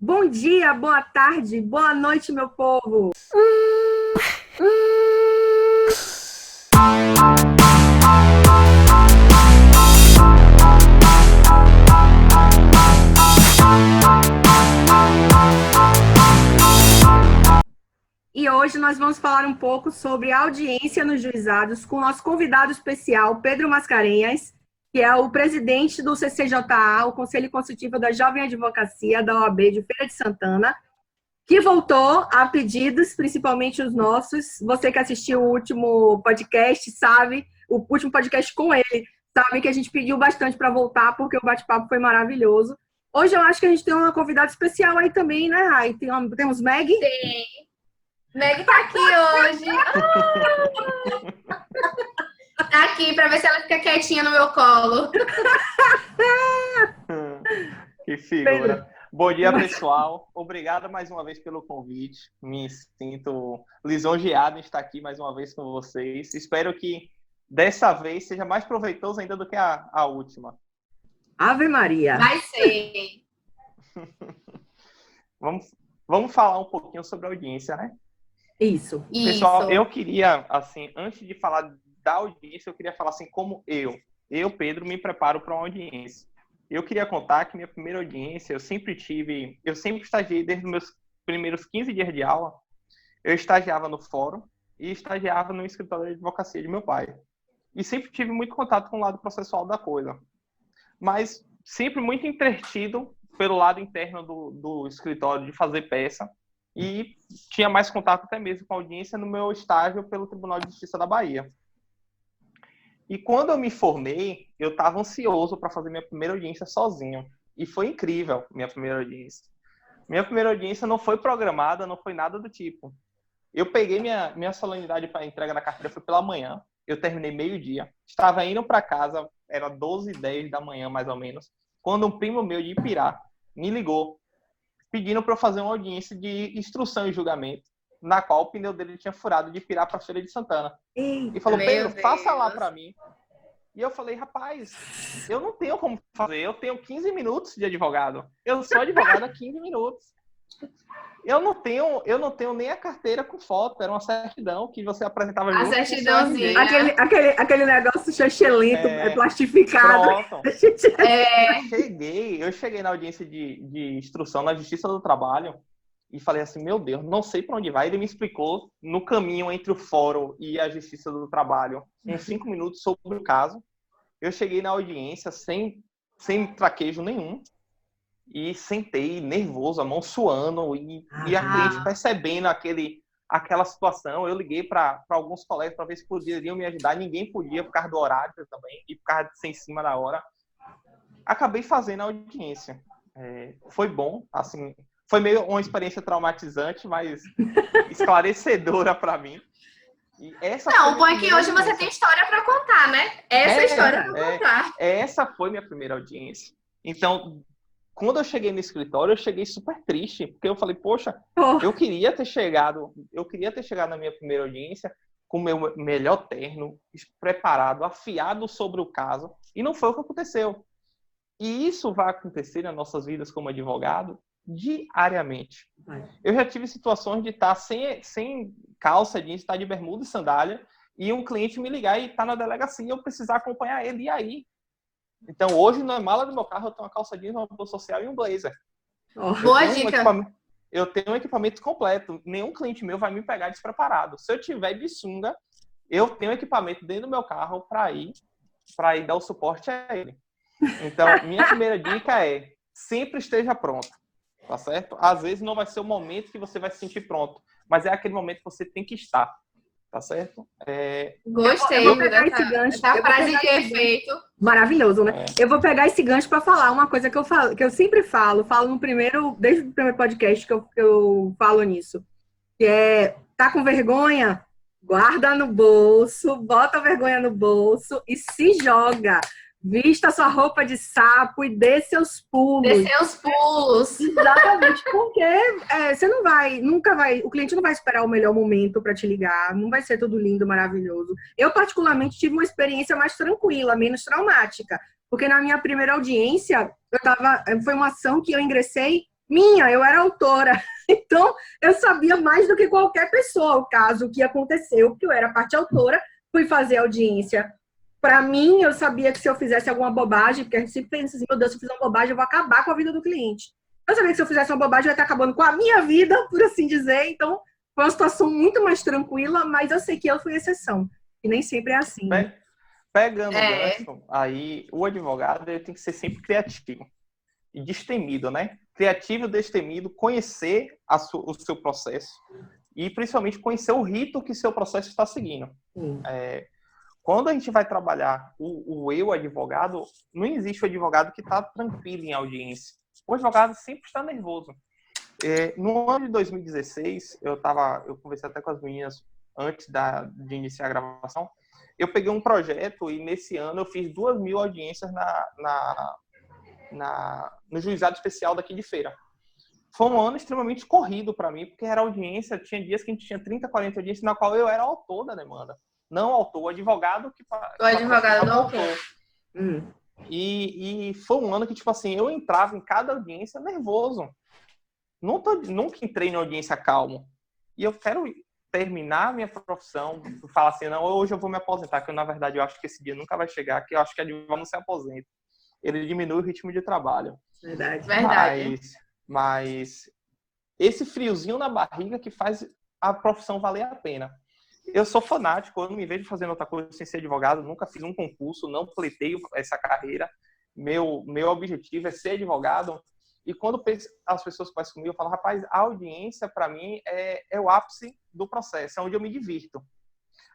Bom dia, boa tarde, boa noite, meu povo. E hoje nós vamos falar um pouco sobre audiência nos juizados com o nosso convidado especial, Pedro Mascarenhas, que é o presidente do CCJA, o Conselho Consultivo da Jovem Advocacia da OAB de Feira de Santana, que voltou a pedidos, principalmente os nossos. Você que assistiu o último podcast sabe, o último podcast com ele, sabe que a gente pediu bastante para voltar, porque o bate-papo foi maravilhoso. Hoje eu acho que a gente tem uma convidada especial aí também, né, Rai? Temos Meg? Tem. Meg tá aqui hoje. Tá aqui para ver se ela fica quietinha no meu colo. Que figura. Bom dia, pessoal. Obrigado mais uma vez pelo convite. Me sinto lisonjeado em estar aqui mais uma vez com vocês. Espero que dessa vez seja mais proveitoso ainda do que a última. Ave Maria. Vai ser. Vamos falar um pouquinho sobre a audiência, né? Isso. Pessoal, eu queria, assim, antes de falar da audiência, eu queria falar assim, como eu, Pedro, me preparo para uma audiência. Eu queria contar que minha primeira audiência, eu sempre estagiei desde os meus primeiros 15 dias de aula, eu estagiava no fórum e estagiava no escritório de advocacia de meu pai. E sempre tive muito contato com o lado processual da coisa. Mas sempre muito entretido pelo lado interno do escritório de fazer peça. E tinha mais contato até mesmo com a audiência no meu estágio pelo Tribunal de Justiça da Bahia. E quando eu me formei, eu estava ansioso para fazer minha primeira audiência sozinho. E foi incrível minha primeira audiência. Minha primeira audiência não foi programada, não foi nada do tipo. Eu peguei minha solenidade para entrega da carteira, foi pela manhã. Eu terminei meio-dia. Estava indo para casa, era 12h10 da manhã, mais ou menos, quando um primo meu de Ipirá me ligou, pedindo para eu fazer uma audiência de instrução e julgamento, na qual o pneu dele tinha furado de Ipirá para Feira de Santana. E falou, Pedro, faça lá para mim. E eu falei, rapaz, eu não tenho como fazer, eu tenho 15 minutos de advogado. Eu sou advogado há 15 minutos. Eu não tenho nem a carteira com foto, era uma certidão que você apresentava junto. A certidãozinha. Aquele negócio chechelento, plastificado. Pronto. Eu cheguei na audiência de instrução na Justiça do Trabalho e falei assim, meu Deus, não sei para onde vai. Ele me explicou no caminho entre o fórum e a Justiça do Trabalho, em 5 minutos, sobre o caso. Eu cheguei na audiência sem traquejo nenhum. E sentei nervoso, a mão suando, e a cliente percebendo aquela situação. Eu liguei para alguns colegas para ver se poderiam me ajudar. Ninguém podia, por causa do horário também, e por causa de ser em cima da hora. Acabei fazendo a audiência. Foi bom, assim, foi meio uma experiência traumatizante, mas esclarecedora para mim. O bom é que hoje você tem história para contar, né? História para contar. Essa foi minha primeira audiência. Então, quando eu cheguei no escritório, eu cheguei super triste, porque eu falei, poxa, eu queria ter chegado na minha primeira audiência com o meu melhor terno, preparado, afiado sobre o caso, e não foi o que aconteceu. E isso vai acontecer nas nossas vidas como advogado diariamente. Eu já tive situações de estar sem calça jeans, estar de bermuda e sandália, e um cliente me ligar e estar na delegacia e eu precisar acompanhar ele, e aí? Então, hoje, na mala do meu carro, eu tenho uma calça jeans, uma blusa social e um blazer. Boa dica. Eu tenho um equipamento completo. Nenhum cliente meu vai me pegar despreparado. Se eu tiver de sunga, eu tenho equipamento dentro do meu carro para ir dar o suporte a ele. Então, minha primeira dica é sempre esteja pronto. Tá certo? Às vezes não vai ser o momento que você vai se sentir pronto, mas é aquele momento que você tem que estar. Tá certo? Gostei. Eu vou pegar esse gancho. Essa frase de efeito. Maravilhoso, né? Eu vou pegar esse gancho para falar uma coisa que eu sempre falo desde o primeiro podcast que eu falo nisso, que é, tá com vergonha? Guarda no bolso, bota a vergonha no bolso e se joga. Vista sua roupa de sapo e dê seus pulos. Exatamente, porque você o cliente não vai esperar o melhor momento para te ligar, não vai ser tudo lindo, maravilhoso. Eu, particularmente, tive uma experiência mais tranquila, menos traumática, porque na minha primeira audiência, foi uma ação que eu ingressei eu era autora. Então, eu sabia mais do que qualquer pessoa o caso, o que aconteceu, porque eu era parte autora, fui fazer audiência. Para mim, eu sabia que se eu fizesse alguma bobagem, porque a gente sempre pensa assim, meu Deus, se eu fizer uma bobagem, eu vou acabar com a vida do cliente. Eu sabia que se eu fizesse uma bobagem, eu ia estar acabando com a minha vida, por assim dizer. Então, foi uma situação muito mais tranquila, mas eu sei que eu fui exceção. E nem sempre é assim, né? Pegando o gancho, aí o advogado ele tem que ser sempre criativo e destemido, né? Criativo, destemido, conhecer o seu processo e principalmente conhecer o rito que seu processo está seguindo. Quando a gente vai trabalhar o eu advogado, não existe o advogado que está tranquilo em audiência. O advogado sempre está nervoso. No ano de 2016, eu conversei até com as meninas antes de iniciar a gravação, eu peguei um projeto e nesse ano eu fiz 2.000 audiências no juizado especial daqui de Feira. Foi um ano extremamente corrido para mim, porque era audiência, tinha dias que a gente tinha 30, 40 audiências, na qual eu era autor da demanda. Não autor, o advogado que... O advogado não autor. E foi um ano que, tipo assim, eu entrava em cada audiência nervoso. Nunca entrei em audiência calmo. E eu quero terminar minha profissão, falar assim, não, hoje eu vou me aposentar, que eu, na verdade, eu acho que esse dia nunca vai chegar, que eu acho que advogado não se aposenta. Ele diminui o ritmo de trabalho. Verdade. Mas esse friozinho na barriga que faz a profissão valer a pena. Eu sou fanático, eu não me vejo fazendo outra coisa sem ser advogado, nunca fiz um concurso, não pleiteio essa carreira. Meu objetivo é ser advogado. E quando as pessoas conversam comigo, eu falo, rapaz, a audiência, para mim, é o ápice do processo, é onde eu me divirto.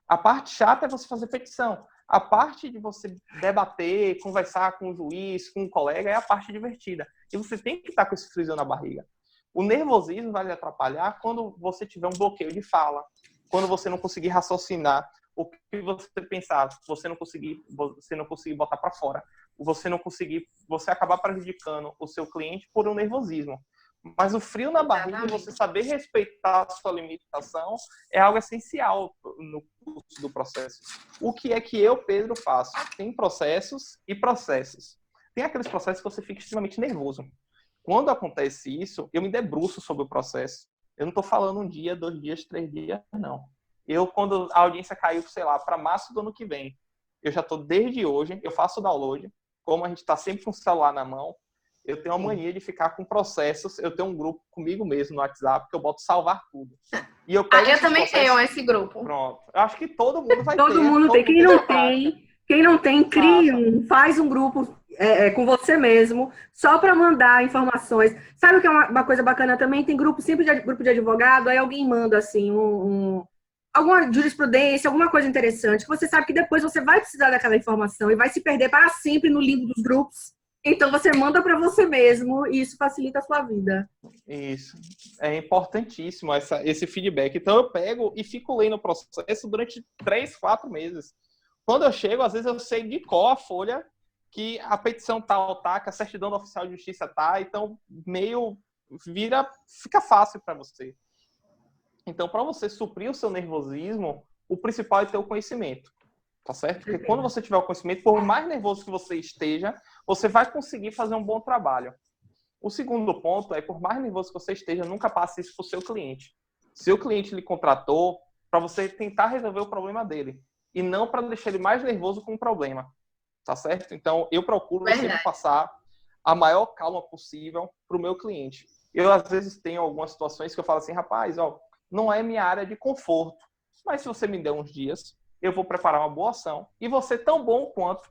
A parte chata é você fazer petição. A parte de você debater, conversar com o juiz, com o colega, é a parte divertida. E você tem que estar com esse friozinho na barriga. O nervosismo vai lhe atrapalhar quando você tiver um bloqueio de fala, quando você não conseguir raciocinar o que você pensar, você não conseguir botar para fora, você acabar prejudicando o seu cliente por um nervosismo. Mas o frio na barriga, você saber respeitar a sua limitação, é algo essencial no curso do processo. O que é que eu, Pedro, faço? Tem processos e processos. Tem aqueles processos que você fica extremamente nervoso. Quando acontece isso, eu me debruço sobre o processo. Eu não estou falando 1 dia, 2 dias, 3 dias, não. Quando a audiência caiu, sei lá, para março do ano que vem, eu já estou desde hoje, eu faço o download, como a gente está sempre com o celular na mão, eu tenho a mania de ficar com processos, eu tenho um grupo comigo mesmo no WhatsApp, que eu boto salvar tudo. E eu também tenho esse grupo. Pronto. Eu acho que todo mundo vai ter. Todo mundo tem. Quem não tem, cria faz um grupo com você mesmo, só para mandar informações. Sabe o que é uma coisa bacana também? Tem grupo de advogado, aí alguém manda assim alguma jurisprudência, alguma coisa interessante, que você sabe que depois você vai precisar daquela informação e vai se perder para sempre no limbo dos grupos. Então, você manda para você mesmo e isso facilita a sua vida. Isso. É importantíssimo esse feedback. Então, eu pego e fico lendo o processo durante 3, 4 meses. Quando eu chego, às vezes eu sei de qual a folha que a petição tal tá, que a certidão do oficial de justiça tá. Então, fica fácil para você. Então, para você suprir o seu nervosismo, o principal é ter o conhecimento. Tá certo? Porque quando você tiver o conhecimento, por mais nervoso que você esteja, você vai conseguir fazer um bom trabalho. O segundo ponto é, por mais nervoso que você esteja, nunca passe isso para o seu cliente. Seu cliente lhe contratou para você tentar resolver o problema dele e não para deixar ele mais nervoso com o problema. Tá certo? Então, eu procuro sempre passar a maior calma possível para o meu cliente. Eu, às vezes, tenho algumas situações que eu falo assim, rapaz, não é minha área de conforto, mas se você me der uns dias, eu vou preparar uma boa ação e vou ser tão bom quanto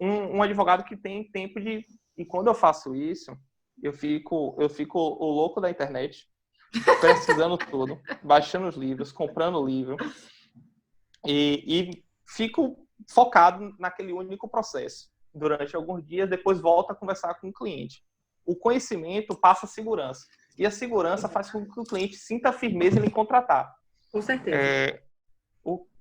um advogado que tem tempo de... E quando eu faço isso, eu fico o louco da internet, pesquisando tudo, baixando os livros, comprando o livro e fico focado naquele único processo durante alguns dias, depois volto a conversar com o cliente. O conhecimento passa a segurança e a segurança faz com que o cliente sinta firmeza em lhe contratar. Com certeza.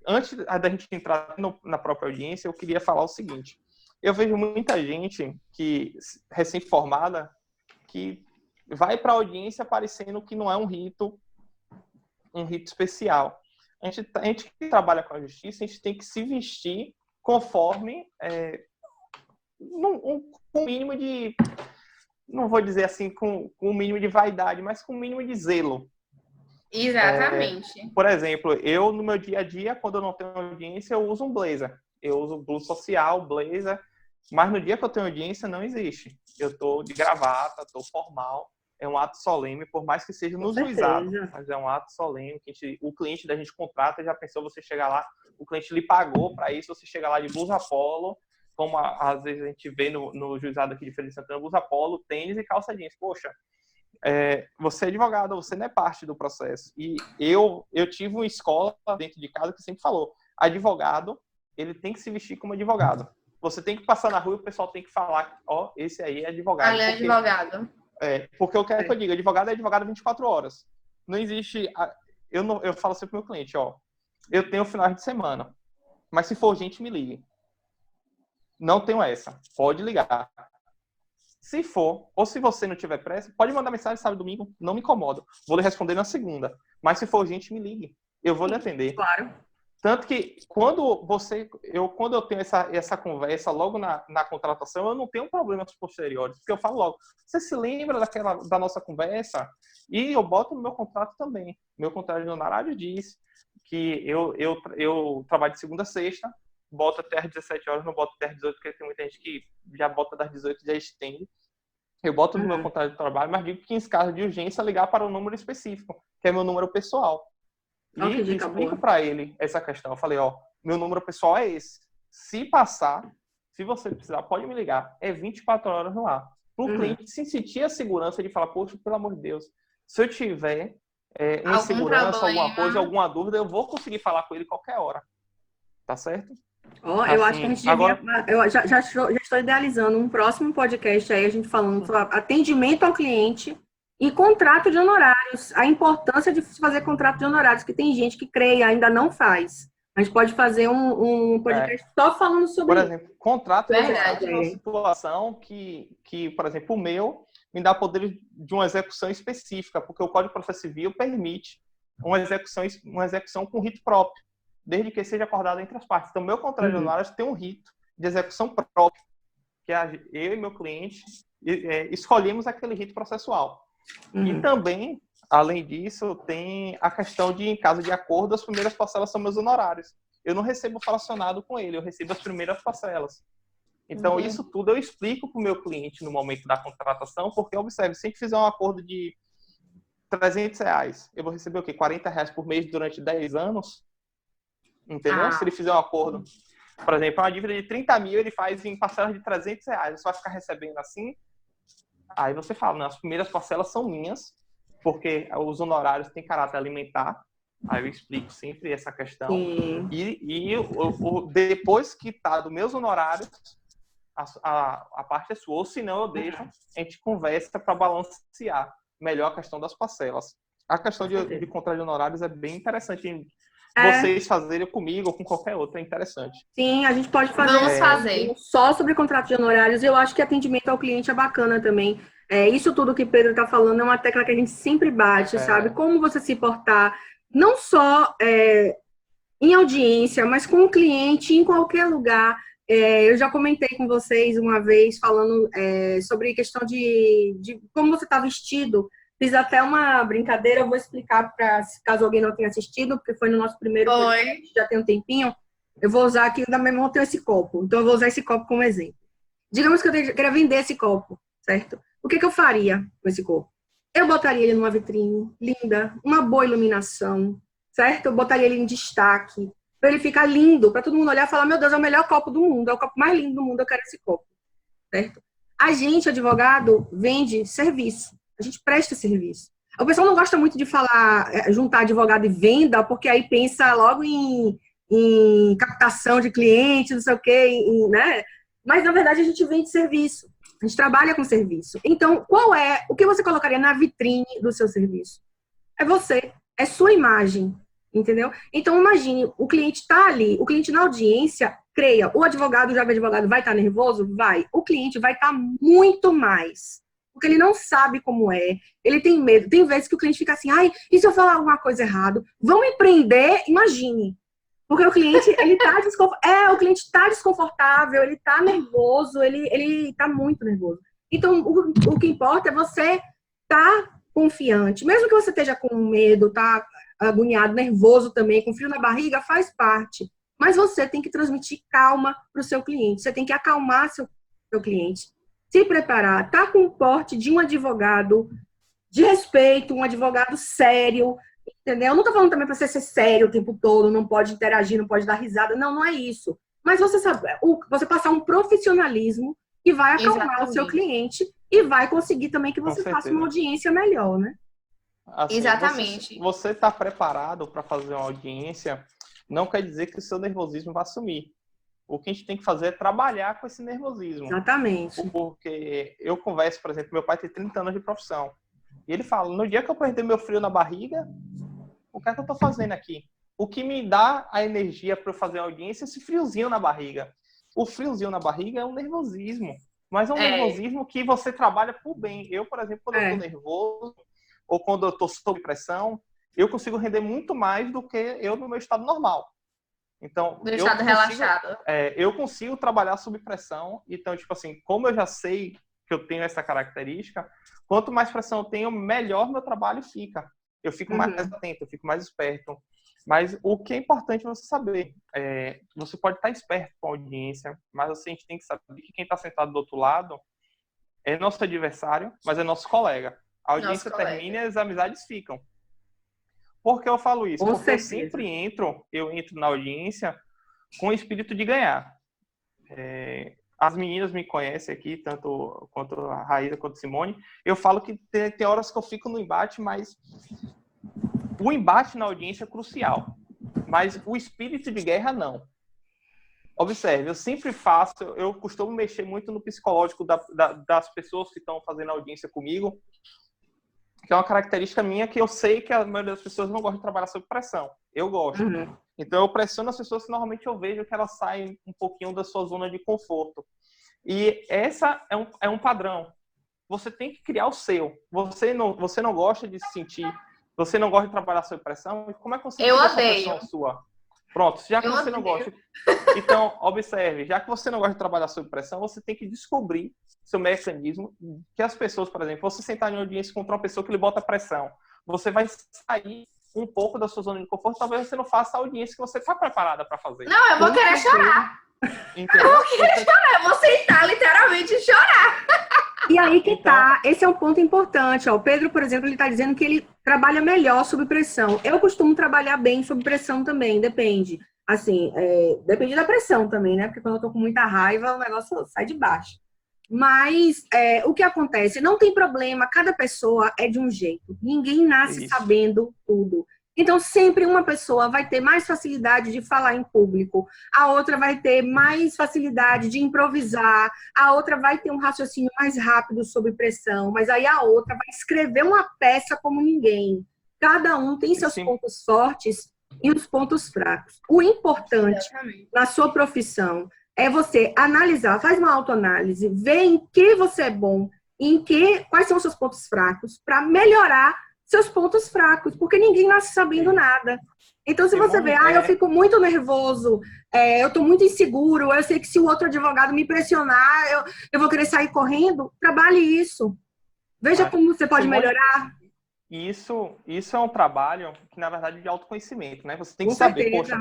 Antes da gente entrar na própria audiência, eu queria falar o seguinte. Eu vejo muita gente recém-formada que vai para a audiência parecendo que não é um rito especial. A gente que trabalha com a justiça, a gente tem que se vestir conforme um mínimo não vou dizer assim com um mínimo de vaidade, mas com um mínimo de zelo. Exatamente. Por exemplo, eu no meu dia a dia, quando eu não tenho audiência, eu uso um blazer. Eu uso blusa social, blazer, mas no dia que eu tenho audiência não existe. Eu tô de gravata, tô formal, é um ato solene, por mais que seja no juizado, mas é um ato solene que o cliente da gente contrata, já pensou você chegar lá, o cliente lhe pagou para isso, você chegar lá de blusa polo, como às vezes a gente vê no juizado aqui de Feira de Santana, blusa polo, tênis e calça jeans. Poxa, você é advogado, você não é parte do processo. E eu tive uma escola dentro de casa que sempre falou, advogado, ele tem que se vestir como advogado. Você tem que passar na rua e o pessoal tem que falar, ó, esse aí é advogado. Ali é advogado. Porque eu quero que eu diga, advogado é advogado 24 horas. Não existe... Eu falo sempre pro meu cliente, ó, eu tenho finais de semana, mas se for urgente, me ligue. Não tenho essa. Pode ligar. Se for, ou se você não tiver pressa, pode mandar mensagem sábado e domingo, não me incomodo. Vou lhe responder na segunda. Mas se for urgente, me ligue. Eu vou lhe atender. Claro. Tanto que quando eu tenho essa conversa logo na contratação, eu não tenho problemas posteriores, porque eu falo logo, você se lembra da nossa conversa? E eu boto no meu contrato também. Meu contrato de honorário diz que eu trabalho de segunda a sexta, boto até às 17 horas, não boto até às 18, porque tem muita gente que já bota das 18 e já estende. Eu boto no meu contrato de trabalho, mas digo que em caso de urgência, ligar para um número específico, que é meu número pessoal. E explico para ele essa questão. Eu falei, ó, meu número pessoal é esse. Se passar, se você precisar, pode me ligar. É 24 horas no ar. Para o cliente se sentir a segurança de falar, poxa, pelo amor de Deus, se eu tiver uma insegurança, alguma coisa, alguma dúvida, eu vou conseguir falar com ele qualquer hora. Tá certo? Eu acho que a gente devia... Eu já estou idealizando um próximo podcast aí, a gente falando sobre atendimento ao cliente e contrato de honorários, a importância de fazer contrato de honorários, que tem gente que crê e ainda não faz. A gente pode fazer um podcast só falando sobre isso. Por exemplo, contrato de honorários é uma situação que, por exemplo, o meu me dá poder de uma execução específica, porque o Código de Processo Civil permite uma execução com rito próprio, desde que seja acordado entre as partes. Então, meu contrato de honorários tem um rito de execução próprio, que eu e meu cliente escolhemos aquele rito processual. E também, além disso, tem a questão de, em caso de acordo, as primeiras parcelas são meus honorários. Eu não recebo fracionado com ele, eu recebo as primeiras parcelas. Então, isso tudo eu explico para o meu cliente no momento da contratação, porque, observe, se a gente fizer um acordo de R$300, eu vou receber o quê? R$40 por mês durante 10 anos? Entendeu? Se ele fizer um acordo, por exemplo, uma dívida de 30 mil, ele faz em parcelas de R$300. Você vai ficar recebendo assim? Aí você fala, não, as primeiras parcelas são minhas, porque os honorários têm caráter alimentar. Aí eu explico sempre essa questão. E depois que tá dos meus honorários, a parte é sua. Ou se não, eu deixo, a gente conversa para balancear melhor a questão das parcelas. A questão de contrato de honorários é bem interessante. Vocês fazerem comigo ou com qualquer outro, é interessante. Sim, a gente pode fazer. Vamos fazer. Só sobre contrato de honorários. Eu acho que atendimento ao cliente é bacana também. Isso tudo que o Pedro está falando é uma tecla que a gente sempre bate, sabe? Como você se portar, não só em audiência, mas com o cliente em qualquer lugar. Eu já comentei com vocês uma vez falando sobre questão de como você está vestido. Fiz até uma brincadeira, eu vou explicar para caso alguém não tenha assistido, porque foi no nosso primeiro podcast, já tem um tempinho. Eu vou usar aqui, ainda mesmo tenho esse copo, então eu vou usar esse copo como exemplo. Digamos que eu queria vender esse copo, certo? O que eu faria com esse copo? Eu botaria ele numa vitrine linda, uma boa iluminação, certo? Eu botaria ele em destaque, para ele ficar lindo, para todo mundo olhar e falar, meu Deus, é o melhor copo do mundo, é o copo mais lindo do mundo, eu quero esse copo, certo? A gente, advogado, vende serviço. A gente presta serviço. O pessoal não gosta muito de falar, juntar advogado e venda, porque aí pensa logo em captação de clientes, não sei o quê, né? Mas, na verdade, a gente vende serviço. A gente trabalha com serviço. Então, o que você colocaria na vitrine do seu serviço? É você, é sua imagem, entendeu? Então, imagine, o cliente está ali, o cliente na audiência, creia, o advogado, o jovem advogado vai estar nervoso? Vai. O cliente vai estar muito mais. Porque ele não sabe como é, ele tem medo. Tem vezes que o cliente fica assim, ai, e se eu falar alguma coisa errada? Vão me prender? Imagine. Porque o cliente, ele tá desconfortável. O cliente tá desconfortável, ele tá nervoso, ele tá muito nervoso. Então, o que importa é você estar confiante. Mesmo que você esteja com medo, tá agoniado, nervoso também, com frio na barriga, faz parte. Mas você tem que transmitir calma para o seu cliente. Você tem que acalmar seu cliente. Se preparar, tá com o porte de um advogado de respeito, um advogado sério, entendeu? Eu não tô falando também para você ser sério o tempo todo, não pode interagir, não pode dar risada. Não, não é isso. Mas você sabe, você passar um profissionalismo que vai acalmar o seu cliente e vai conseguir também que você faça uma audiência melhor, né? Assim, Exatamente. Você está preparado para fazer uma audiência, não quer dizer que o seu nervosismo vai sumir. O que a gente tem que fazer é trabalhar com esse nervosismo. Exatamente. Porque eu converso, por exemplo, meu pai tem 30 anos de profissão. E ele fala, no dia que eu perder meu frio na barriga, o que é que eu estou fazendo aqui? O que me dá a energia para eu fazer a audiência é esse friozinho na barriga. O friozinho na barriga é um nervosismo. Mas é um nervosismo que você trabalha por bem. Eu, por exemplo, quando eu estou nervoso, ou quando eu estou sob pressão, eu consigo render muito mais do que eu no meu estado normal. Então, no estado relaxado. Eu consigo trabalhar sob pressão. Então, tipo assim, como eu já sei que eu tenho essa característica, quanto mais pressão eu tenho, melhor meu trabalho fica. Eu fico mais atento, eu fico mais esperto. Mas o que é importante você saber, você pode estar esperto com a audiência, mas a gente tem que saber que quem está sentado do outro lado é nosso adversário, mas é nosso colega. A audiência termina e as amizades ficam. Por que eu falo isso? Porque eu sempre entro na audiência com o espírito de ganhar. As meninas me conhecem aqui, tanto quanto a Raíza quanto a Simone. Eu falo que tem horas que eu fico no embate, mas o embate na audiência é crucial. Mas o espírito de guerra, não. Observe, eu sempre faço, eu costumo mexer muito no psicológico das pessoas que estão fazendo audiência comigo, que é uma característica minha que eu sei que a maioria das pessoas não gosta de trabalhar sob pressão. Eu gosto. Então, eu pressiono as pessoas que normalmente eu vejo que elas saem um pouquinho da sua zona de conforto. E essa é um padrão. Você tem que criar o seu. Você não gosta de se sentir, você não gosta de trabalhar sob pressão, como é que você cria essa pressão sua? Pronto, já que você não gosta. Então, observe, já que você não gosta de trabalhar sob pressão, você tem que descobrir seu mecanismo, que as pessoas, por exemplo, você sentar em audiência contra uma pessoa que lhe bota pressão, você vai sair um pouco da sua zona de conforto, talvez você não faça a audiência que você está preparada para fazer. Não, eu vou querer chorar. Entendeu? Eu vou querer chorar, eu vou sentar literalmente e chorar. E aí que tá, esse é um ponto importante. Ó. O Pedro, por exemplo, ele está dizendo que ele trabalha melhor sob pressão. Eu costumo trabalhar bem sob pressão também, depende. Assim, depende da pressão também, né? Porque quando eu tô com muita raiva, o negócio sai de baixo. Mas o que acontece? Não tem problema, cada pessoa é de um jeito. Ninguém nasce sabendo tudo. Então, sempre uma pessoa vai ter mais facilidade de falar em público, a outra vai ter mais facilidade de improvisar, a outra vai ter um raciocínio mais rápido sob pressão, mas aí a outra vai escrever uma peça como ninguém. Cada um tem seus pontos fortes e os pontos fracos. O importante na sua profissão é você analisar, faz uma autoanálise, ver em que você é bom, quais são os seus pontos fracos, para melhorar seus pontos fracos, porque ninguém nasce sabendo nada. Então, se você vê, eu fico muito nervoso, eu estou muito inseguro, eu sei que se o outro advogado me pressionar, eu vou querer sair correndo, trabalhe isso. Veja como você pode melhorar. Isso é um trabalho que, na verdade, é de autoconhecimento, né? Você tem que saber, poxa,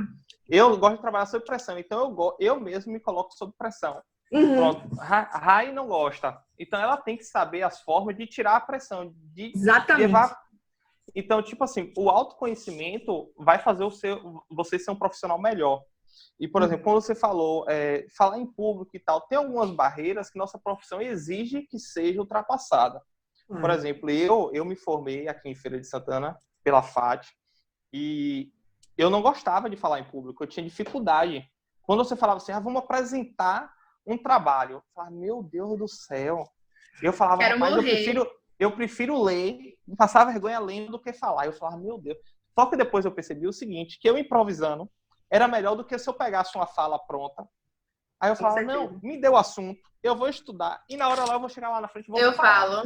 eu gosto de trabalhar sob pressão, então eu mesmo me coloco sob pressão. Pronto. A Rai não gosta. Então, ela tem que saber as formas de tirar a pressão, de levar. Então, tipo assim, o autoconhecimento vai fazer você ser um profissional melhor. E, por exemplo, quando você falou, falar em público e tal, tem algumas barreiras que nossa profissão exige que seja ultrapassada. Por exemplo, eu me formei aqui em Feira de Santana pela FAT e eu não gostava de falar em público, eu tinha dificuldade. Quando você falava assim, vamos apresentar um trabalho, eu falava, meu Deus do céu. Eu falava, eu prefiro ler, passar vergonha lendo do que falar. Eu falava, meu Deus. Só que depois eu percebi o seguinte, que eu improvisando era melhor do que se eu pegasse uma fala pronta. Aí eu falava, não, me dê o assunto, eu vou estudar e na hora lá eu vou chegar lá na frente e vou falar.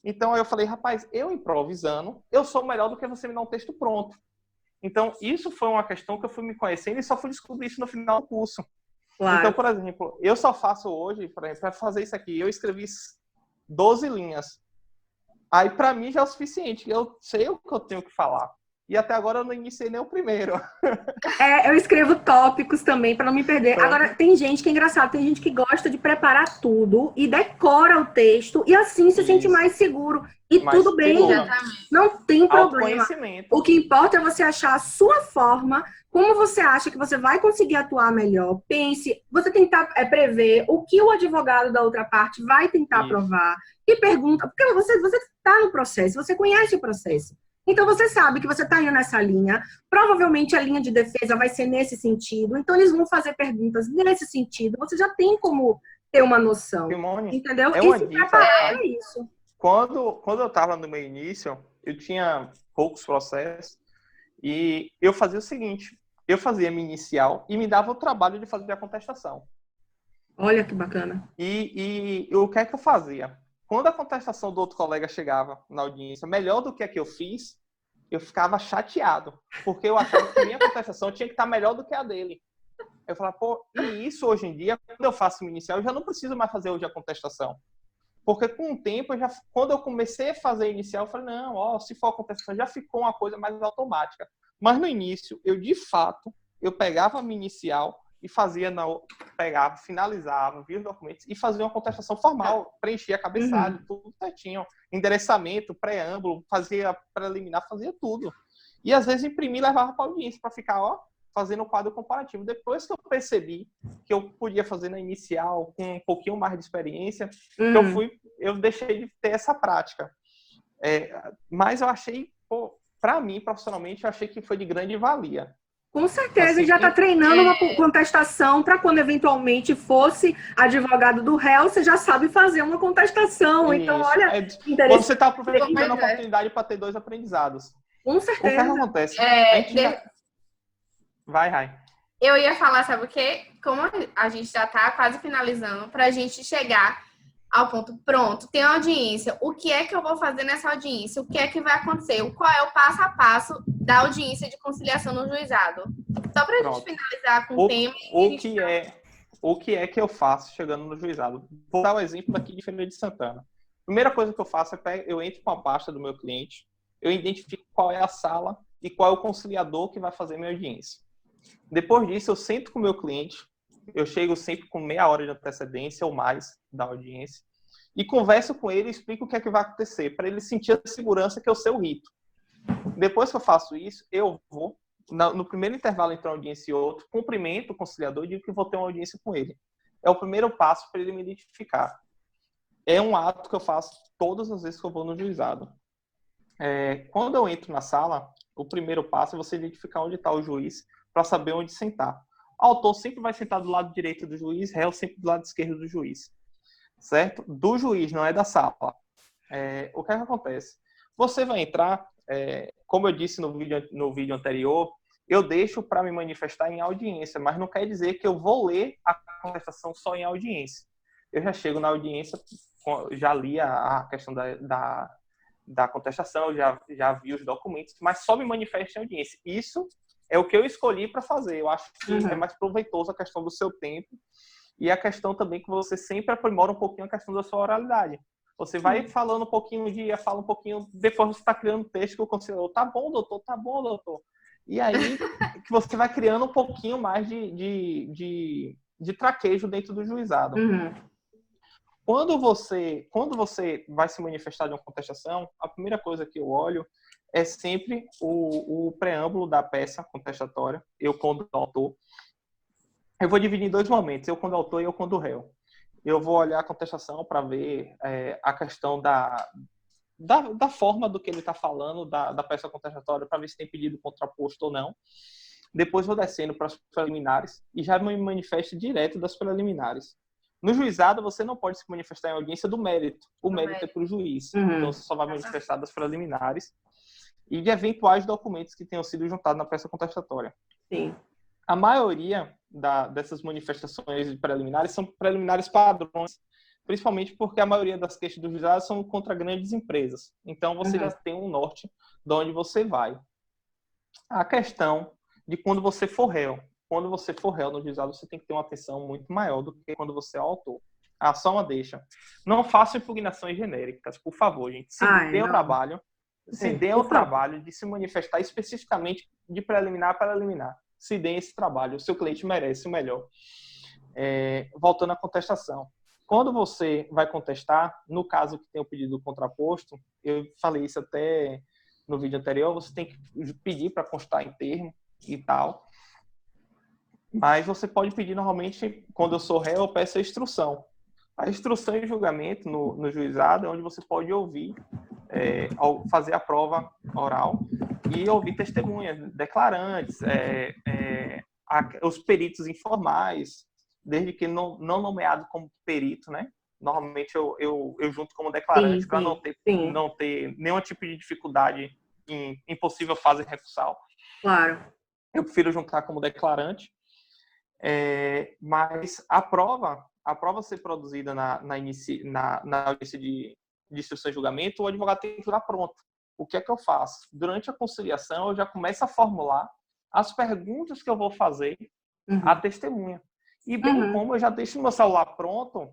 Então aí eu falei, rapaz, eu improvisando, eu sou melhor do que você me dar um texto pronto. Então isso foi uma questão que eu fui me conhecendo e só fui descobrir isso no final do curso. Claro. Então, por exemplo, eu só faço hoje, por exemplo, para fazer isso aqui, eu escrevi 12 linhas. Aí, para mim, já é o suficiente. Eu sei o que eu tenho que falar. E até agora eu não iniciei nem o primeiro. Eu escrevo tópicos também, para não me perder. Pronto. Agora, tem gente que é engraçado, tem gente que gosta de preparar tudo e decora o texto e assim se sente mais seguro. E Mais tudo bem, seguro. não tem problema. Autoconhecimento. O que importa é você achar a sua forma, como você acha que você vai conseguir atuar melhor. Pense, você tentar prever o que o advogado da outra parte vai tentar provar. E pergunta, porque você está no processo, você conhece o processo. Então, você sabe que você está indo nessa linha. Provavelmente, a linha de defesa vai ser nesse sentido. Então, eles vão fazer perguntas nesse sentido. Você já tem como ter uma noção. Simone, entendeu? uma E se dica, preparar para isso. Quando eu estava no meu início, eu tinha poucos processos. E eu fazia o seguinte. Eu fazia minha inicial e me dava o trabalho de fazer a contestação. Olha que bacana. E o que é que eu fazia? Quando a contestação do outro colega chegava na audiência melhor do que a que eu fiz, eu ficava chateado, porque eu achava que minha contestação tinha que estar melhor do que a dele. Eu falava, pô, e isso hoje em dia, quando eu faço o inicial, eu já não preciso mais fazer hoje a contestação. Porque com o tempo, quando eu comecei a fazer inicial, eu falei, não, se for a contestação, já ficou uma coisa mais automática. Mas no início, de fato, eu pegava a minha inicial e pegava, finalizava, via os documentos e fazia uma contestação formal, preenchia cabeçalho, tudo certinho, endereçamento, preâmbulo, fazia preliminar, fazia tudo. E às vezes imprimia e levava para a audiência para ficar, fazendo o quadro comparativo. Depois que eu percebi que eu podia fazer na inicial com um pouquinho mais de experiência, eu deixei de ter essa prática. Mas eu achei, para mim, profissionalmente, eu achei que foi de grande valia. Com certeza, assim, já está treinando uma contestação para quando eventualmente fosse advogado do réu, você já sabe fazer uma contestação. Isso. Então, olha, quando você está aproveitando a oportunidade para ter 2 aprendizados. Com certeza. O que acontece? Vai, Rai. Eu ia falar, sabe o quê? Como a gente já está quase finalizando, para a gente chegar ao ponto, pronto, tem audiência. O que é que eu vou fazer nessa audiência? O que é que vai acontecer? Qual é o passo a passo da audiência de conciliação no juizado? Só para a gente finalizar com o tema. O que é que eu faço chegando no juizado? Vou dar o exemplo aqui de Feira de Santana. Primeira coisa que eu faço é eu entro com a pasta do meu cliente, eu identifico qual é a sala e qual é o conciliador que vai fazer minha audiência. Depois disso, eu sento com o meu cliente, eu chego sempre com meia hora de antecedência ou mais da audiência e converso com ele e explico o que é que vai acontecer, para ele sentir a segurança que eu sei o rito. Depois que eu faço isso, eu vou, no primeiro intervalo entre uma audiência e outra, cumprimento o conciliador e digo que vou ter uma audiência com ele. É o primeiro passo para ele me identificar. É um ato que eu faço todas as vezes que eu vou no juizado. Quando eu entro na sala, o primeiro passo é você identificar onde está o juiz para saber onde sentar. O autor sempre vai sentar do lado direito do juiz, réu sempre do lado esquerdo do juiz. Certo? Do juiz, não é da sala. O que é que acontece? Você vai entrar, como eu disse no vídeo anterior, eu deixo para me manifestar em audiência, mas não quer dizer que eu vou ler a contestação só em audiência. Eu já chego na audiência, já li a questão da contestação, já vi os documentos, mas só me manifesto em audiência. Isso é o que eu escolhi para fazer. Eu acho que é mais proveitoso a questão do seu tempo e a questão também que você sempre aprimora um pouquinho a questão da sua oralidade. Você vai falando um pouquinho um dia, fala um pouquinho, depois você está criando um texto que o conciliador, tá bom, doutor. E aí que você vai criando um pouquinho mais de traquejo dentro do juizado. Quando você vai se manifestar de uma contestação, a primeira coisa que eu olho é sempre o preâmbulo da peça contestatória, eu quando autor. Eu vou dividir em 2 momentos, eu quando autor e eu quando réu. Eu vou olhar a contestação para ver a questão da forma do que ele está falando, da peça contestatória, para ver se tem pedido contraposto ou não. Depois vou descendo para as preliminares e já me manifesto direto das preliminares. No juizado, você não pode se manifestar em audiência do mérito. O mérito é para o juiz. Então, você só vai manifestar das preliminares e de eventuais documentos que tenham sido juntados na peça contestatória. Sim. A maioria dessas manifestações preliminares são preliminares padrões, principalmente porque a maioria das queixas do juizado são contra grandes empresas. Então, você já tem um norte de onde você vai. A questão de quando você for réu. Quando você for réu no juizado, você tem que ter uma atenção muito maior do que quando você é autor. Só uma deixa. Não façam impugnações genéricas, por favor, gente. Se dê o trabalho, de se manifestar especificamente de preliminar para liminar. Se dê esse trabalho. O seu cliente merece o melhor. Voltando à contestação. Quando você vai contestar, no caso que tem o pedido contraposto, eu falei isso até no vídeo anterior, você tem que pedir para constar em termo e tal. Mas você pode pedir normalmente, quando eu sou réu, eu peço a instrução. A instrução e julgamento no juizado é onde você pode ouvir, fazer a prova oral e ouvir testemunhas, declarantes, os peritos informais, desde que não nomeado como perito, né? Normalmente eu junto como declarante para não ter nenhum tipo de dificuldade em possível fase recursal. Claro. Eu prefiro juntar como declarante. Mas a prova ser produzida na audiência de instrução e julgamento, o advogado tem que estar pronto. O que é que eu faço? Durante a conciliação, eu já começo a formular as perguntas que eu vou fazer à testemunha. E bem como eu já deixo no meu celular pronto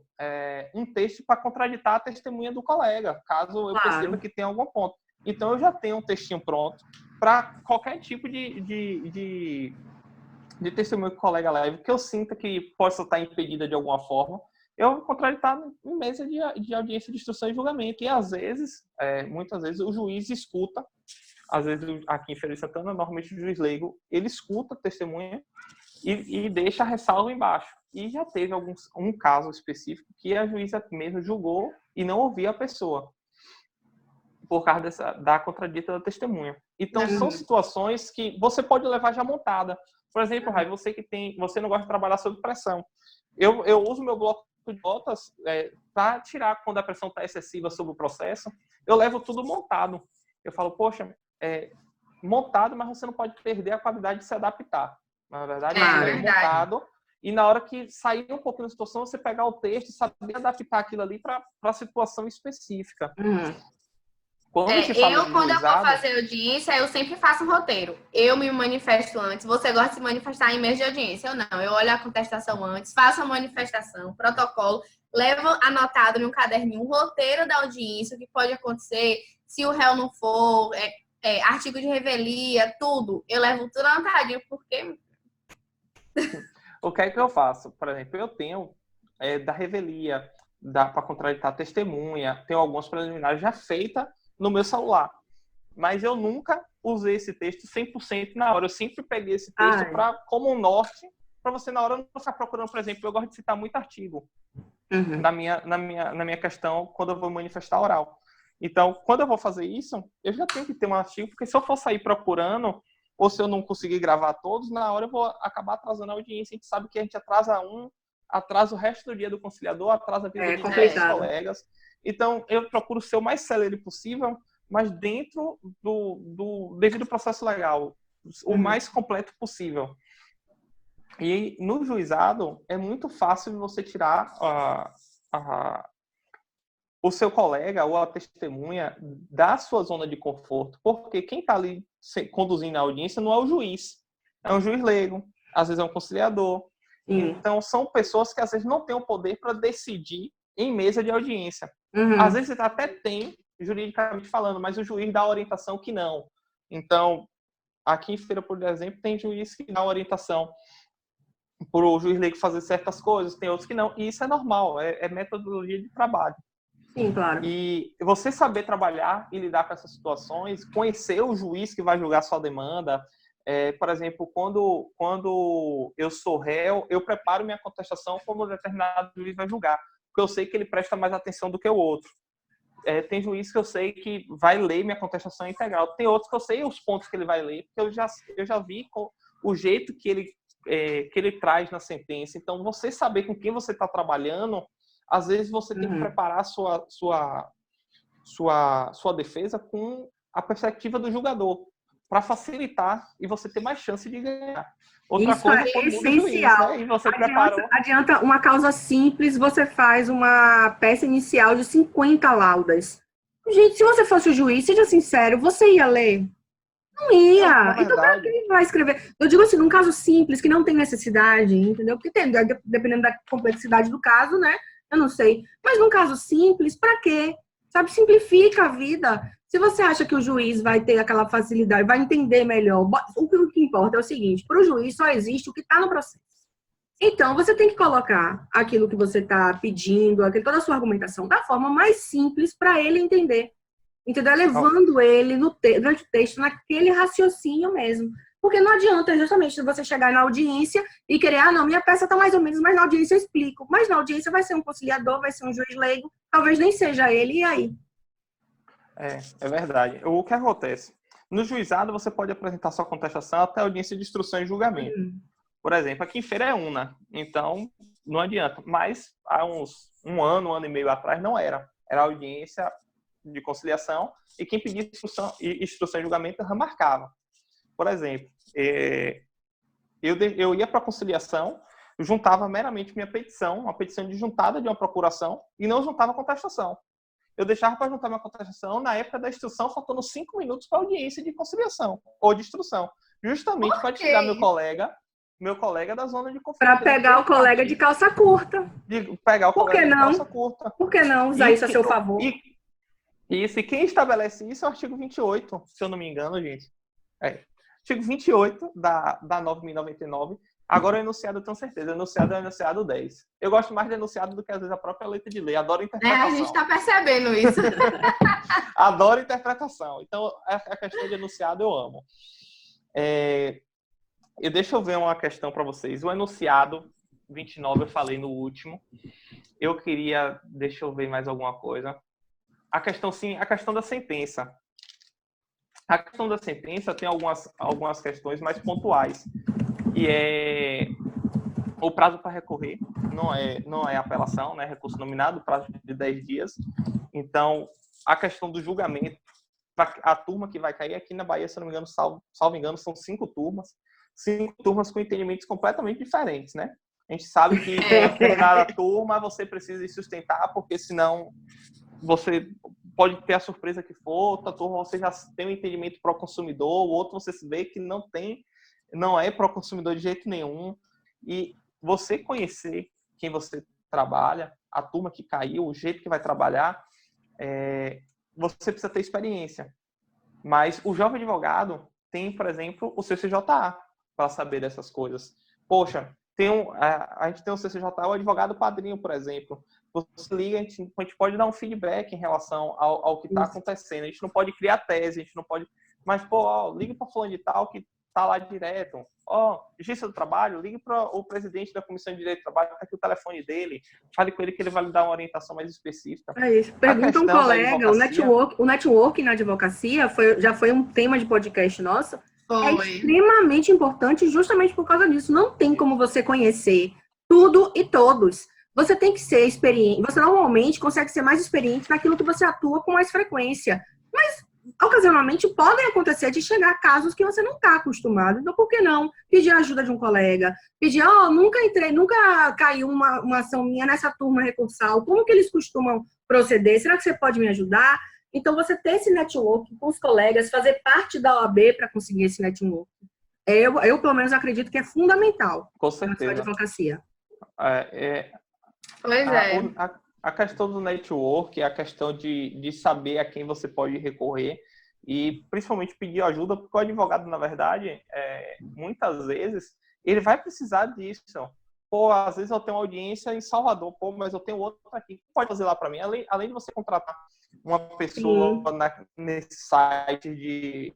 um texto para contraditar a testemunha do colega, caso eu perceba que tem algum ponto. Então, eu já tenho um textinho pronto para qualquer tipo de testemunho que o colega leve, que eu sinta que possa estar impedida de alguma forma, eu vou contraditar em mesa de audiência de instrução e julgamento. E, às vezes, muitas vezes, o juiz escuta, às vezes, aqui em Feira de Santana, normalmente o juiz leigo, ele escuta a testemunha e deixa a ressalva embaixo. E já teve um caso específico que a juíza mesmo julgou e não ouvia a pessoa, por causa da contradita da testemunha. Então, são situações que você pode levar já montada. Por exemplo, Rai, você não gosta de trabalhar sob pressão. Eu uso meu bloco de notas para tirar quando a pressão está excessiva sobre o processo. Eu levo tudo montado. Eu falo, poxa, montado, mas você não pode perder a qualidade de se adaptar. Na verdade, você montado. E na hora que sair um pouquinho da situação, você pegar o texto e saber adaptar aquilo ali para a situação específica. Quando eu vou fazer audiência, eu sempre faço um roteiro. Eu me manifesto antes. Você gosta de se manifestar em mês de audiência? Eu não. Eu olho a contestação antes, faço a manifestação, protocolo, levo anotado no caderninho um roteiro da audiência, o que pode acontecer, se o réu não for, artigo de revelia, tudo. Eu levo tudo anotadinho, porque... O que é que eu faço? Por exemplo, eu tenho da revelia, para contraditar a testemunha, tenho algumas preliminares já feitas no meu celular. Mas eu nunca usei esse texto 100% na hora. Eu sempre peguei esse texto como um norte, para você na hora não ficar procurando. Por exemplo, eu gosto de citar muito artigo na minha questão quando eu vou manifestar oral. Então, quando eu vou fazer isso, eu já tenho que ter um artigo, porque se eu for sair procurando, ou se eu não conseguir gravar todos, na hora eu vou acabar atrasando a audiência. A gente sabe que a gente atrasa o resto do dia do conciliador, atrasa a vida de todos os colegas. Então, eu procuro ser o mais célere possível, mas dentro do devido processo legal, o mais completo possível. E no juizado, é muito fácil você tirar o seu colega ou a testemunha da sua zona de conforto, porque quem está ali conduzindo a audiência não é o juiz, é um juiz leigo, às vezes é um conciliador. Então, são pessoas que às vezes não têm o poder para decidir em mesa de audiência. Às vezes até tem, juridicamente falando, mas o juiz dá orientação que não. Então, aqui em Feira, por exemplo, tem juiz que dá orientação para o juiz leigo fazer certas coisas, tem outros que não. E isso é normal, é metodologia de trabalho. Sim, claro. E você saber trabalhar e lidar com essas situações, conhecer o juiz que vai julgar sua demanda. Por exemplo, quando eu sou réu, eu preparo minha contestação como determinado juiz vai julgar, porque eu sei que ele presta mais atenção do que o outro. Tem juiz que eu sei que vai ler minha contestação integral. Tem outros que eu sei os pontos que ele vai ler, porque eu já vi o jeito que ele traz na sentença. Então, você saber com quem você está trabalhando, às vezes você tem que preparar a sua defesa com a perspectiva do julgador, para facilitar e você ter mais chance de ganhar. Outra Isso coisa, é essencial. Juiz, né? E você preparou. Adianta uma causa simples, você faz uma peça inicial de 50 laudas. Gente, se você fosse o juiz, seja sincero, você ia ler? Não ia. Então, para que ele vai escrever? Eu digo assim, num caso simples, que não tem necessidade, entendeu? Porque dependendo da complexidade do caso, né? Eu não sei. Mas num caso simples, para quê? Sabe, simplifica a vida. Se você acha que o juiz vai ter aquela facilidade, vai entender melhor, o que importa é o seguinte, para o juiz só existe o que está no processo. Então, você tem que colocar aquilo que você está pedindo, toda a sua argumentação, da forma mais simples para ele entender. Entendeu? Levando ele durante o texto naquele raciocínio mesmo. Porque não adianta justamente você chegar na audiência e querer, não, minha peça está mais ou menos, mas na audiência eu explico. Mas na audiência vai ser um conciliador, vai ser um juiz leigo, talvez nem seja ele, e aí? É verdade. O que acontece? No juizado, você pode apresentar sua contestação até a audiência de instrução e julgamento. Por exemplo, aqui em Feira é una, então não adianta. Mas há um ano e meio atrás não era. Era audiência de conciliação e quem pedia instrução e julgamento remarcava. Por exemplo, eu ia para a conciliação, juntava meramente minha petição, uma petição de juntada de uma procuração, e não juntava contestação. Eu deixava para juntar minha contestação na época da instrução, faltando 5 minutos para a audiência de conciliação ou de instrução. Justamente para tirar meu colega da zona de conflito. Para pegar o colega de calça curta. Pegar o colega de calça curta. Por que não usar isso a seu favor? E quem estabelece isso é o artigo 28, se eu não me engano, gente. Artigo 28 da 9.099. Agora o enunciado, eu tenho certeza. O enunciado é o enunciado 10. Eu gosto mais do enunciado do que, às vezes, a própria letra de lei. Adoro interpretação. A gente está percebendo isso. Adoro interpretação. Então, a questão de enunciado eu amo. Deixa eu ver uma questão para vocês. O enunciado 29 eu falei no último. Deixa eu ver mais alguma coisa. A questão da sentença. A questão da sentença tem algumas questões mais pontuais. E é o prazo para recorrer, não é apelação, né? Recurso nominado, prazo de 10 dias. Então, a questão do julgamento, a turma que vai cair aqui na Bahia, se não me engano, salvo engano, são 5 turmas. 5 turmas com entendimentos completamente diferentes, né? A gente sabe que em determinada turma você precisa sustentar, porque senão você pode ter a surpresa que for, outra turma você já tem um entendimento pró-consumidor, o outro você vê que não é pró-consumidor de jeito nenhum. E você conhecer quem você trabalha, a turma que caiu, o jeito que vai trabalhar, você precisa ter experiência. Mas o jovem advogado tem, por exemplo, o CCJA para saber dessas coisas. Poxa, a gente tem o CCJA, o advogado padrinho, por exemplo. Você liga, a gente pode dar um feedback em relação ao que está acontecendo. A gente não pode criar tese, a gente não pode... Mas, liga para fulano de tal que está lá direto. Justiça do Trabalho, ligue para o presidente da Comissão de Direito do Trabalho, está aqui o telefone dele, fale com ele que ele vai lhe dar uma orientação mais específica. É isso. Pergunta um colega, o network na advocacia já foi um tema de podcast nosso. É extremamente importante justamente por causa disso. Não tem como você conhecer tudo e todos. Você tem que ser experiente. Você normalmente consegue ser mais experiente naquilo que você atua com mais frequência. Mas, ocasionalmente, podem acontecer de chegar casos que você não está acostumado. Então, por que não pedir a ajuda de um colega? Pedir, nunca caiu uma ação minha nessa turma recursal. Como que eles costumam proceder? Será que você pode me ajudar? Então, você ter esse network com os colegas, fazer parte da OAB para conseguir esse network. Eu, pelo menos, acredito que é fundamental. Com certeza. Na advocacia. Pois é. A questão do network, a questão de saber a quem você pode recorrer e, principalmente, pedir ajuda, porque o advogado, na verdade, muitas vezes, ele vai precisar disso. Às vezes eu tenho uma audiência em Salvador, mas eu tenho outra aqui. O que pode fazer lá para mim? Além de você contratar uma pessoa nesse site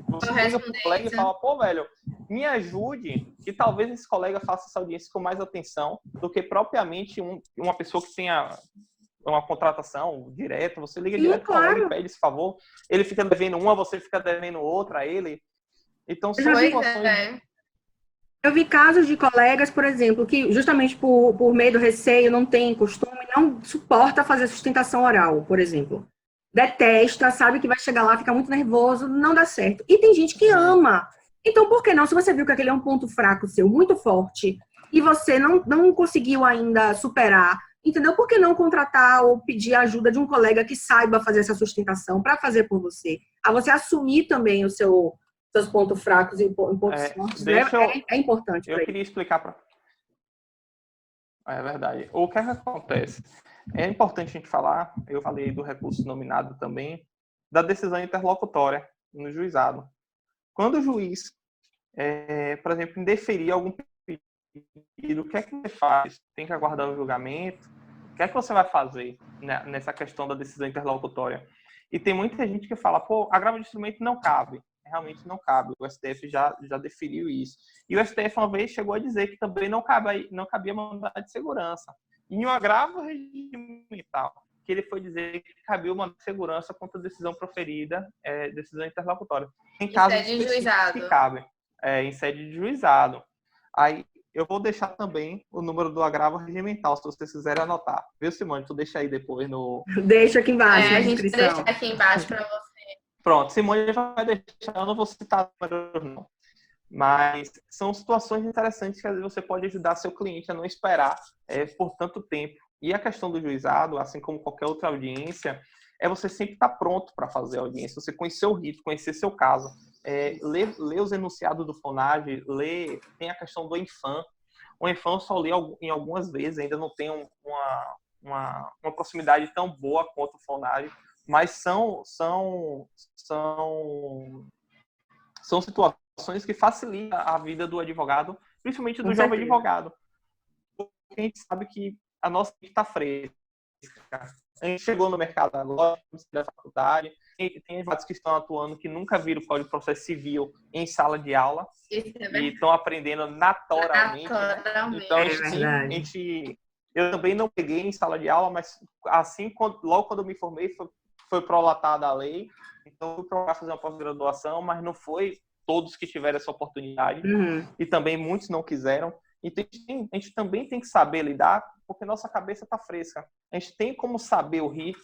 você liga para o colega e fala, velho, me ajude, que talvez esse colega faça essa audiência com mais atenção do que propriamente uma pessoa que tenha uma contratação direta. Você liga direto para o colega e pede esse favor. Ele fica devendo uma, você fica devendo outra a ele. Então, são situações... Eu vi casos de colegas, por exemplo, que justamente por medo, receio, não tem costume, não suporta fazer sustentação oral, por exemplo. Detesta, sabe que vai chegar lá, fica muito nervoso, não dá certo. E tem gente que ama. Então, por que não? Se você viu que aquele é um ponto fraco seu, muito forte, e você não conseguiu ainda superar, entendeu? Por que não contratar ou pedir a ajuda de um colega que saiba fazer essa sustentação para fazer por você? A você assumir também os seus pontos fracos e pontos fortes. É importante. Eu queria explicar para... É verdade. O que é que acontece? É importante a gente falar, eu falei do recurso nominado também, da decisão interlocutória no juizado. Quando o juiz, por exemplo, indeferir algum pedido, o que é que você faz? Tem que aguardar o julgamento? O que é que você vai fazer, né, nessa questão da decisão interlocutória? E tem muita gente que fala, pô, agravo de instrumento não cabe. Realmente não cabe. O STF já definiu isso. E o STF uma vez chegou a dizer que também não cabia mandado de segurança. E em um agravo regimental, que ele foi dizer que cabia uma segurança contra a decisão proferida, decisão interlocutória. Em casos específicos que cabem, em sede de juizado. Aí eu vou deixar também o número do agravo regimental, se vocês quiserem anotar. Viu, Simone? Tu deixa aí depois no... Deixa aqui embaixo na a gente descrição. deixa aqui embaixo para você. Pronto, Simone vai deixar, eu não vou citar números, não. Mas são situações interessantes que às vezes você pode ajudar seu cliente a não esperar por tanto tempo. E a questão do juizado, assim como qualquer outra audiência, é você sempre estar pronto para fazer a audiência. Você conhecer o rito, conhecer seu caso. Ler os enunciados do FONAGE, tem a questão do ENFAM. O ENFAM eu só li em algumas vezes, ainda não tem uma proximidade tão boa quanto o FONAGE, mas são situações que facilitam a vida do advogado, principalmente do jovem advogado. Porque a gente sabe que a nossa equipe está fresca. A gente chegou no mercado agora, da faculdade, tem advogados que estão atuando que nunca viram o Código de Processo Civil em sala de aula e estão aprendendo naturalmente. Né? Então, eu também não peguei em sala de aula, mas assim, logo quando eu me formei, foi prolatada a lei. Então, eu fui para fazer uma pós-graduação, mas não foi todos que tiveram essa oportunidade. E também muitos não quiseram. Então, a gente também tem que saber lidar, porque nossa cabeça está fresca. A gente tem como saber o rito,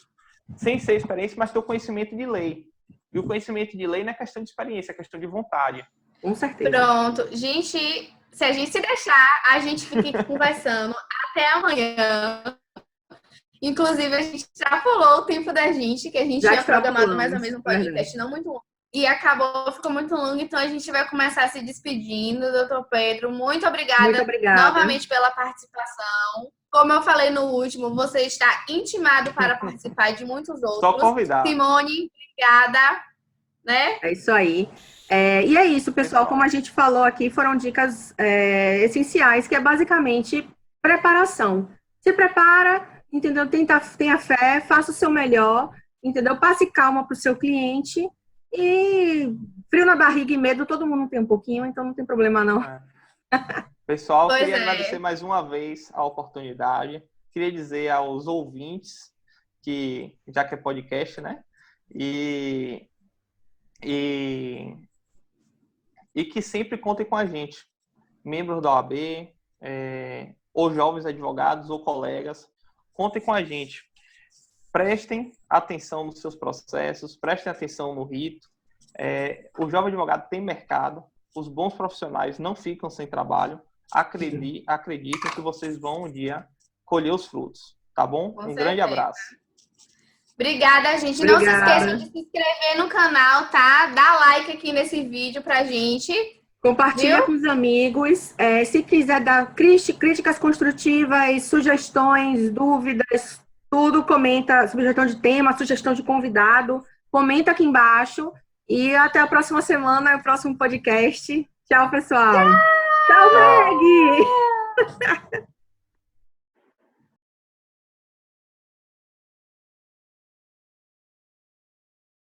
sem ser experiência, mas ter o conhecimento de lei. E o conhecimento de lei não é questão de experiência, é questão de vontade. Com certeza. Pronto. Gente, se a gente se deixar, a gente fica aqui conversando até amanhã. Inclusive, a gente já pulou o tempo da gente, que a gente tinha programado mais ou menos um podcast não muito longo. E ficou muito longo, então a gente vai começar se despedindo, doutor Pedro. Muito obrigada novamente pela participação. Como eu falei no último, você está intimado para participar de muitos outros. Só convidado. Simone, obrigada. Né? É isso aí. E é isso, pessoal. Como a gente falou aqui, foram dicas essenciais, que é basicamente preparação. Se prepara, entendeu? Tenha fé, faça o seu melhor, entendeu? Passe calma para o seu cliente. E frio na barriga e medo, todo mundo tem um pouquinho, então não tem problema não. Pessoal, queria agradecer mais uma vez a oportunidade. Queria dizer aos ouvintes que, já que é podcast, né? E que sempre contem com a gente. Membros da OAB, ou jovens advogados, ou colegas, contem com a gente. Prestem atenção nos seus processos, prestem atenção no rito. O jovem advogado tem mercado, os bons profissionais não ficam sem trabalho. Acreditem que vocês vão um dia colher os frutos, tá bom? Um grande abraço. Obrigada, gente. Não se esqueçam de se inscrever no canal, tá? Dá like aqui nesse vídeo pra gente. Compartilha com os amigos. Se quiser dar críticas construtivas, sugestões, dúvidas, tudo, comenta, sugestão de tema, sugestão de convidado, comenta aqui embaixo. E até a próxima semana, o próximo podcast. Tchau, pessoal. Tchau, Meg!